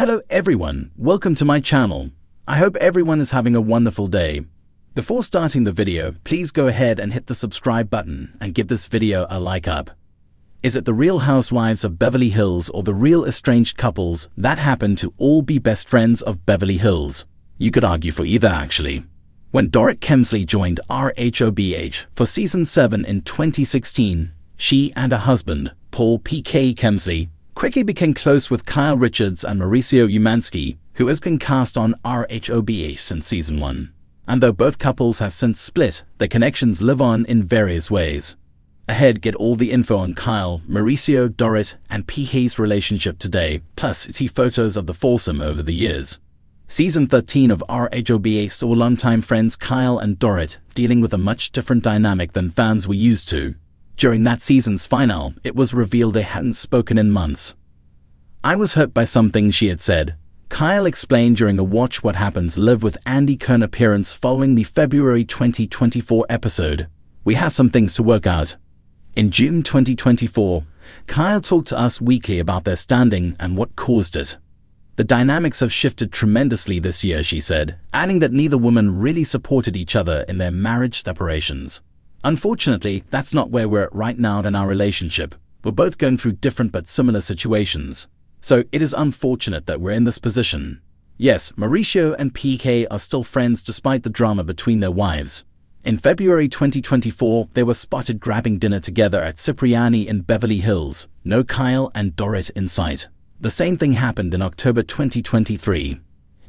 Hello everyone, welcome to my channel. I hope everyone is having a wonderful day. Before starting the video, please go ahead and hit the subscribe button and give this video a like up. Is it the Real Housewives of Beverly Hills or the real estranged couples that happen to all be best friends of Beverly Hills? You could argue for either actually. When Dorit Kemsley joined RHOBH for season 7 in 2016, she and her husband, Paul PK Kemsley, quickly became close with Kyle Richards and Mauricio Umansky, who has been cast on RHOBH since season 1. And though both couples have since split, their connections live on in various ways. Ahead, get all the info on Kyle, Mauricio, Dorit, and PK's relationship today, plus see photos of the foursome over the years. Season 13 of RHOBH saw longtime friends Kyle and Dorit dealing with a much different dynamic than fans were used to. During that season's finale, it was revealed they hadn't spoken in months. I was hurt by something she had said. Kyle explained during a Watch What Happens Live with Andy Kern appearance following the February 2024 episode. We have some things to work out. In June 2024, Kyle talked to us weekly about their standing and what caused it. The dynamics have shifted tremendously this year, she said, adding that neither woman really supported each other in their marriage separations. Unfortunately, that's not where we're at right now in our relationship. We're both going through different but similar situations. So it is unfortunate that we're in this position. Yes, Mauricio and PK are still friends despite the drama between their wives. In February 2024, they were spotted grabbing dinner together at Cipriani in Beverly Hills. No Kyle and Dorit in sight. The same thing happened in October 2023.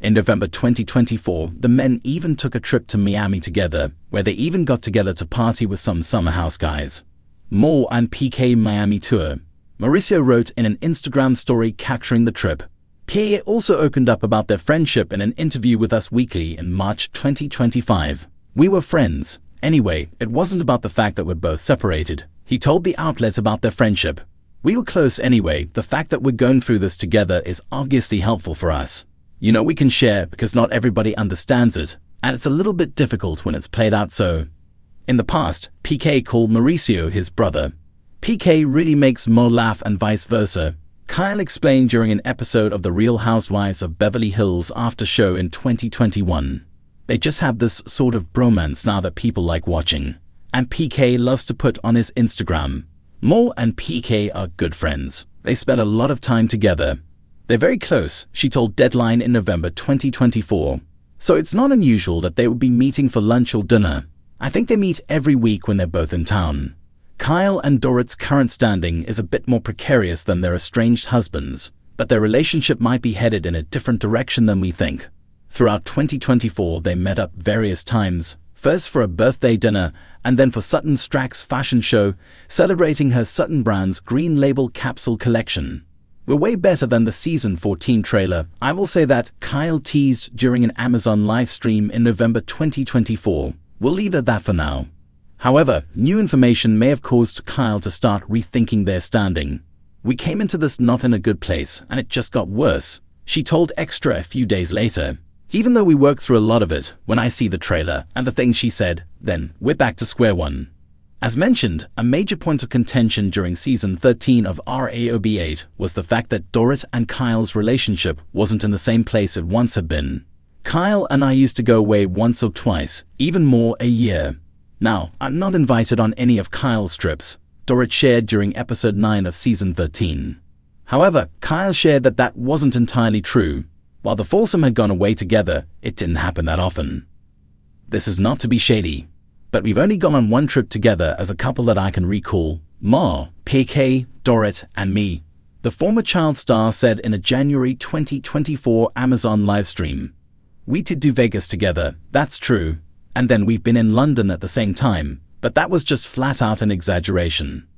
In November 2024, the men even took a trip to Miami together, where they even got together to party with some summer house guys. More on PK Miami tour. Mauricio wrote in an Instagram story capturing the trip. PK also opened up about their friendship in an interview with Us Weekly in March 2025. We were friends. Anyway, it wasn't about the fact that we're both separated. He told the outlet about their friendship. We were close anyway. The fact that we're going through this together is obviously helpful for us. You know, we can share because not everybody understands it, and it's a little bit difficult when it's played out so. In the past, PK called Mauricio his brother. PK really makes Mo laugh and vice versa. Kyle explained during an episode of The Real Housewives of Beverly Hills after show in 2021. They just have this sort of bromance now that people like watching. And PK loves to put on his Instagram. Mo and PK are good friends. They spend a lot of time together. They're very close, she told Deadline in November 2024. So it's not unusual that they would be meeting for lunch or dinner. I think they meet every week when they're both in town. Kyle and Dorit's current standing is a bit more precarious than their estranged husbands, but their relationship might be headed in a different direction than we think. Throughout 2024, they met up various times, first for a birthday dinner and then for Sutton Strack's fashion show, celebrating her Sutton brand's Green Label capsule collection. We're way better than the season 14 trailer. I will say that Kyle teased during an Amazon live stream in November 2024. We'll leave it at that for now. However, new information may have caused Kyle to start rethinking their standing. We came into this not in a good place, and it just got worse, she told Extra a few days later. Even though we worked through a lot of it, when I see the trailer and the things she said, then we're back to square one. As mentioned, a major point of contention during season 13 of RHOBH was the fact that Dorit and Kyle's relationship wasn't in the same place it once had been. Kyle and I used to go away once or twice, even more a year. Now, I'm not invited on any of Kyle's trips, Dorit shared during episode 9 of season 13. However, Kyle shared that that wasn't entirely true. While the foursome had gone away together, it didn't happen that often. This is not to be shady, but we've only gone on one trip together as a couple that I can recall. Ma, PK, Dorit, and me. The former child star said in a January 2024 Amazon livestream. We did do Vegas together, that's true. And then we've been in London at the same time, but that was just flat out an exaggeration.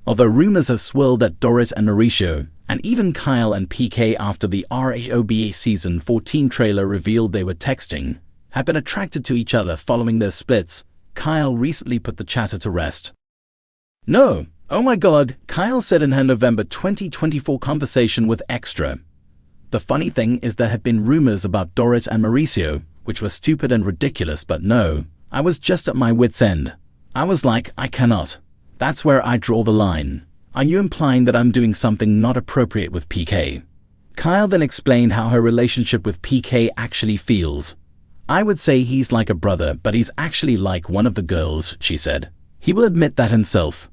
Although rumors have swirled that Dorit and Mauricio, and even Kyle and PK after the RHOBH season 14 trailer revealed they were texting, have been attracted to each other following their splits, Kyle recently put the chatter to rest. No, oh my god, Kyle said in her November 2024 conversation with Extra. The funny thing is there had been rumors about Dorit and Mauricio, which were stupid and ridiculous, but no, I was just at my wit's end. I was like, I cannot. That's where I draw the line. Are you implying that I'm doing something not appropriate with PK? Kyle then explained how her relationship with PK actually feels. "I would say he's like a brother, but he's actually like one of the girls," she said. "He will admit that himself."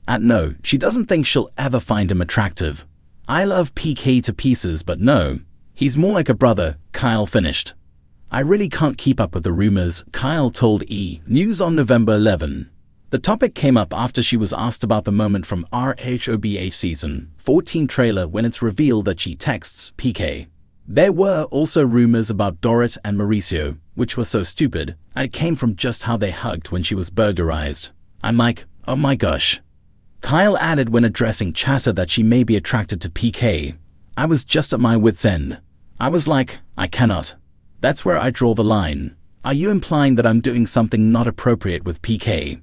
No, she doesn't think she'll ever find him attractive. "I love PK to pieces, but no, he's more like a brother," Kyle finished. "I really can't keep up with the rumors," Kyle told E! News on November 11. The topic came up after she was asked about the moment from RHOBH Season 14 trailer when it's revealed that she texts PK. There were also rumors about Dorit and Mauricio, which was so stupid, and it came from just how they hugged when she was burglarized. I'm like, oh my gosh. Kyle added when addressing chatter that she may be attracted to PK. "I was just at my wit's end. I was like, I cannot. That's where I draw the line. Are you implying that I'm doing something not appropriate with PK?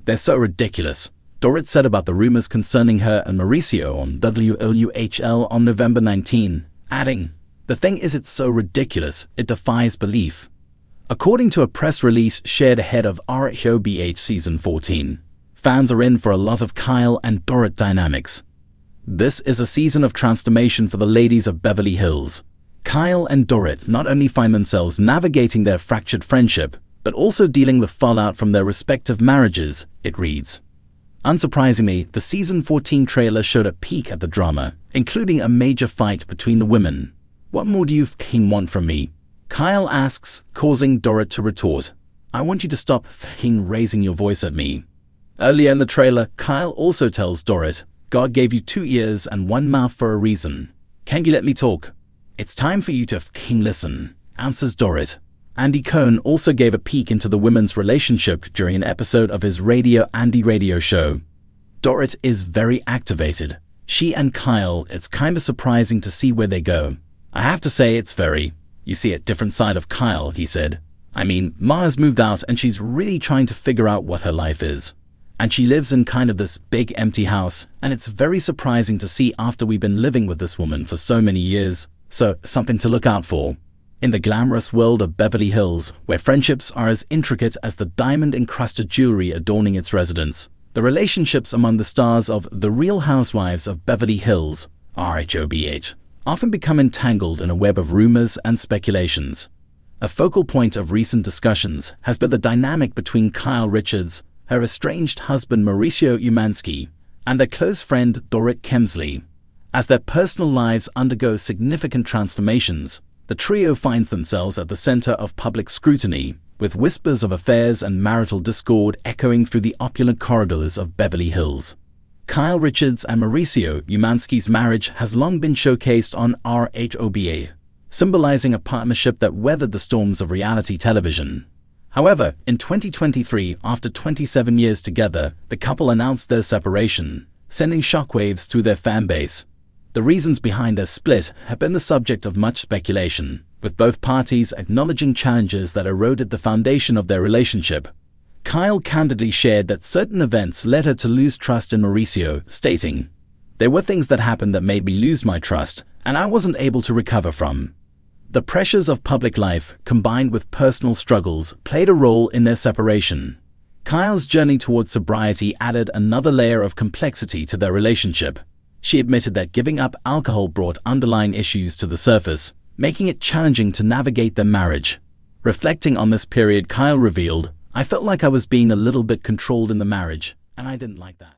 They're so ridiculous," Dorit said about the rumors concerning her and Mauricio on WOUHL on November 19, adding, "The thing is, it's so ridiculous, it defies belief." According to a press release shared ahead of RHOBH Season 14, fans are in for a lot of Kyle and Dorit dynamics. This is a season of transformation for the ladies of Beverly Hills. Kyle and Dorit not only find themselves navigating their fractured friendship, but also dealing with fallout from their respective marriages, it reads. Unsurprisingly, the Season 14 trailer showed a peek at the drama, including a major fight between the women. "What more do you f***ing want from me?" Kyle asks, causing Dorit to retort, "I want you to stop f***ing raising your voice at me." Earlier in the trailer, Kyle also tells Dorit, "God gave you 2 ears and 1 mouth for a reason. Can you let me talk?" "It's time for you to f***ing listen," answers Dorit. Andy Cohen also gave a peek into the women's relationship during an episode of his Andy radio show. Dorit is very activated. She and Kyle, it's kind of surprising to see where they go. "I have to say it's very, you see a different side of Kyle," he said. "I mean, Ma's moved out and she's really trying to figure out what her life is. And she lives in kind of this big empty house, and it's very surprising to see after we've been living with this woman for so many years. So, something to look out for." In the glamorous world of Beverly Hills, where friendships are as intricate as the diamond-encrusted jewelry adorning its residence, the relationships among the stars of The Real Housewives of Beverly Hills, RHOBH, often become entangled in a web of rumors and speculations. A focal point of recent discussions has been the dynamic between Kyle Richards, her estranged husband Mauricio Umansky, and their close friend Dorit Kemsley. As their personal lives undergo significant transformations, the trio finds themselves at the center of public scrutiny, with whispers of affairs and marital discord echoing through the opulent corridors of Beverly Hills. Kyle Richards and Mauricio Umansky's marriage has long been showcased on RHOBA, symbolizing a partnership that weathered the storms of reality television. However, in 2023, after 27 years together, the couple announced their separation, sending shockwaves through their fan base. The reasons behind their split have been the subject of much speculation, with both parties acknowledging challenges that eroded the foundation of their relationship. Kyle candidly shared that certain events led her to lose trust in Mauricio, stating, "There were things that happened that made me lose my trust, and I wasn't able to recover from." The pressures of public life, combined with personal struggles, played a role in their separation. Kyle's journey towards sobriety added another layer of complexity to their relationship. She admitted that giving up alcohol brought underlying issues to the surface, making it challenging to navigate their marriage. Reflecting on this period, Kyle revealed, "I felt like I was being a little bit controlled in the marriage, and I didn't like that."